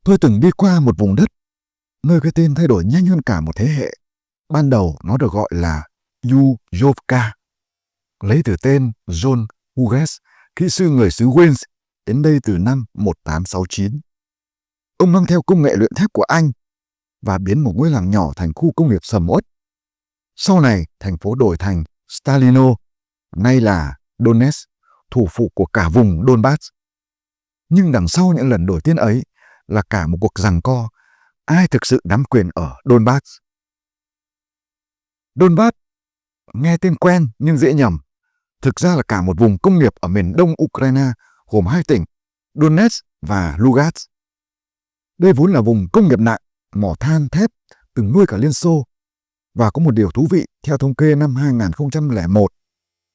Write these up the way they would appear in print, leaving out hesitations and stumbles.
Tôi từng đi qua một vùng đất nơi cái tên thay đổi nhanh hơn cả một thế hệ. Ban đầu nó được gọi là Yuzovka, lấy từ tên John Hughes, kỹ sư người xứ Wales, đến đây từ năm 1869. Ông mang theo công nghệ luyện thép của Anh và biến một ngôi làng nhỏ thành khu công nghiệp sầm uất. Sau này, thành phố đổi thành Stalino, nay là Donetsk, thủ phủ của cả vùng Donbass. Nhưng đằng sau những lần đổi tên ấy là cả một cuộc giằng co, ai thực sự nắm quyền ở Donbass. Donbass nghe tên quen nhưng dễ nhầm, thực ra là cả một vùng công nghiệp ở miền đông Ukraine gồm hai tỉnh Donetsk và Lugansk. Đây vốn là vùng công nghiệp nặng, mỏ than thép từng nuôi cả Liên Xô. Và có một điều thú vị, theo thống kê năm 2001,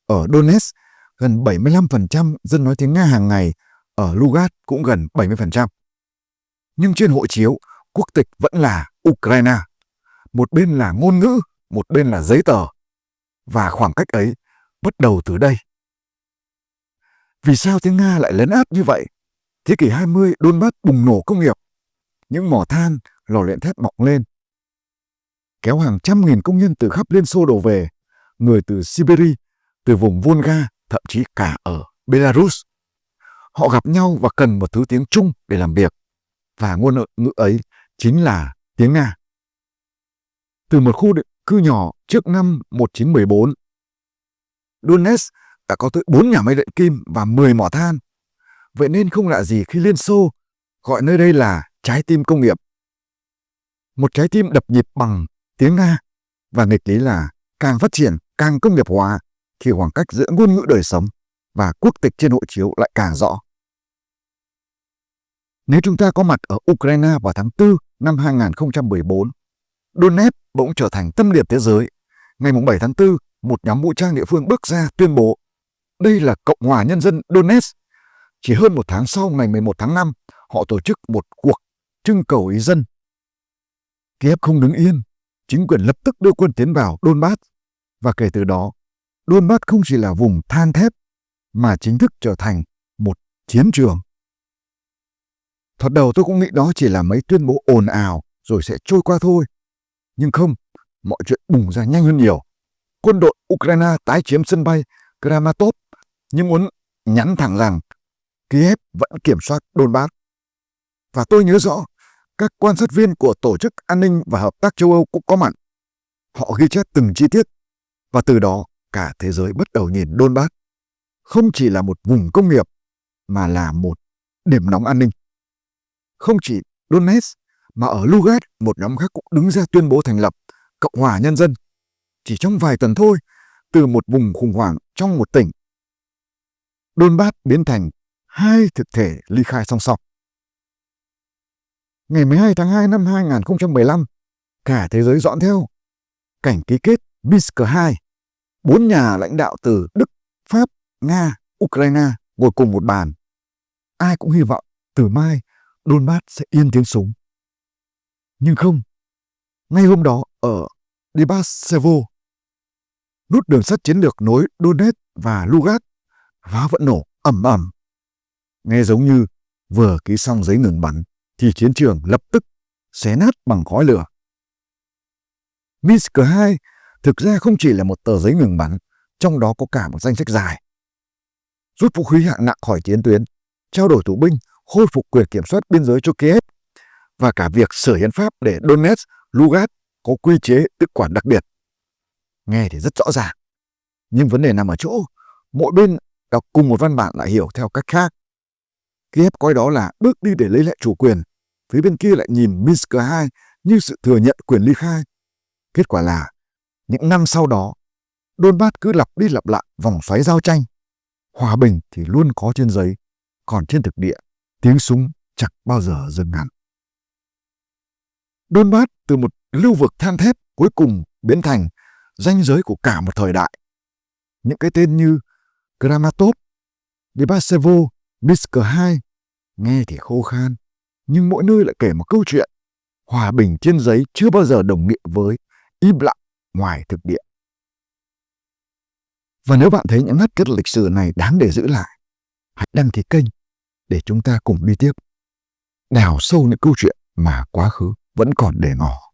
ở Donetsk gần 75% dân nói tiếng Nga hàng ngày, ở Lugansk cũng gần 70%. Nhưng trên hộ chiếu, quốc tịch vẫn là Ukraine. Một bên là ngôn ngữ, một bên là giấy tờ. Và khoảng cách ấy bắt đầu từ đây. Vì sao tiếng Nga lại lấn át như vậy? Thế kỷ 20, Donbass bùng nổ công nghiệp. Những mỏ than, lò luyện thép mọc lên, kéo hàng trăm nghìn công nhân từ khắp Liên Xô đổ về, người từ Siberia, từ vùng Volga, thậm chí cả ở Belarus. Họ gặp nhau và cần một thứ tiếng chung để làm việc, và ngôn ngữ ấy chính là tiếng Nga. Từ một khu định cư nhỏ trước năm 1914, Donetsk đã có tới 4 nhà máy luyện kim và 10 mỏ than. Vậy nên không lạ gì khi Liên Xô gọi nơi đây là trái tim công nghiệp. Một trái tim đập nhịp bằng tiếng Nga, và nghịch lý là càng phát triển, càng công nghiệp hóa thì khoảng cách giữa ngôn ngữ đời sống và quốc tịch trên hộ chiếu lại càng rõ. Nếu chúng ta có mặt ở Ukraine vào tháng 4 năm 2014, Donetsk bỗng trở thành tâm điểm thế giới. Ngày 7 tháng 4, một nhóm vũ trang địa phương bước ra tuyên bố đây là Cộng hòa Nhân dân Donetsk. Chỉ hơn một tháng sau, ngày 11 tháng 5, họ tổ chức một cuộc trưng cầu ý dân. Kiev không đứng yên, chính quyền lập tức đưa quân tiến vào Donbass, và kể từ đó, Donbass không chỉ là vùng than thép mà chính thức trở thành một chiến trường. Thoạt đầu tôi cũng nghĩ đó chỉ là mấy tuyên bố ồn ào rồi sẽ trôi qua thôi. Nhưng không, mọi chuyện bùng ra nhanh hơn nhiều. Quân đội Ukraine tái chiếm sân bay Kramatorsk nhưng muốn nhắn thẳng rằng Kiev vẫn kiểm soát Donbass. Và tôi nhớ rõ, các quan sát viên của Tổ chức An ninh và Hợp tác châu Âu cũng có mặt. Họ ghi chép từng chi tiết, và từ đó cả thế giới bắt đầu nhìn Donbass không chỉ là một vùng công nghiệp mà là một điểm nóng an ninh. Không chỉ Donetsk mà ở Lugansk, một nhóm khác cũng đứng ra tuyên bố thành lập Cộng hòa Nhân dân. Chỉ trong vài tuần thôi, từ một vùng khủng hoảng trong một tỉnh, Donbass biến thành hai thực thể ly khai song song. Ngày 12 tháng 2 năm 2015, cả thế giới dõi theo cảnh ký kết Minsk II. 4 nhà lãnh đạo từ Đức, Pháp, Nga, Ukraine ngồi cùng một bàn. Ai cũng hy vọng từ mai Donbass sẽ yên tiếng súng. Nhưng không, ngay hôm đó ở Debaltsevo, nút đường sắt chiến lược nối Donetsk và Lugansk, pháo vẫn nổ ầm ầm. Nghe giống như vừa ký xong giấy ngừng bắn thì chiến trường lập tức xé nát bằng khói lửa. Minsk II thực ra không chỉ là một tờ giấy ngừng bắn, trong đó có cả một danh sách dài. Rút vũ khí hạng nặng khỏi chiến tuyến, trao đổi tù binh, khôi phục quyền kiểm soát biên giới cho Kiev, và cả việc sửa hiến pháp để Donetsk, Lugansk có quy chế tự quản đặc biệt. Nghe thì rất rõ ràng, nhưng vấn đề nằm ở chỗ mỗi bên đọc cùng một văn bản lại hiểu theo cách khác. Kiev coi đó là bước đi để lấy lại chủ quyền, phía bên kia lại nhìn Minsk II như sự thừa nhận quyền ly khai. Kết quả là những năm sau đó, Donbass cứ lặp đi lặp lại vòng xoáy giao tranh. Hòa bình thì luôn có trên giấy, còn trên thực địa, tiếng súng chẳng bao giờ dừng hẳn. Donbass từ một lưu vực than thép cuối cùng biến thành ranh giới của cả một thời đại. Những cái tên như Kramatorsk, Debaltsevo, Minsk II nghe thì khô khan, nhưng mỗi nơi lại kể một câu chuyện. Hòa bình trên giấy chưa bao giờ đồng nghĩa với im lặng ngoài thực địa. Và nếu bạn thấy những nét kết lịch sử này đáng để giữ lại, hãy đăng ký kênh để chúng ta cùng đi tiếp. đào sâu những câu chuyện mà quá khứ vẫn còn để ngỏ.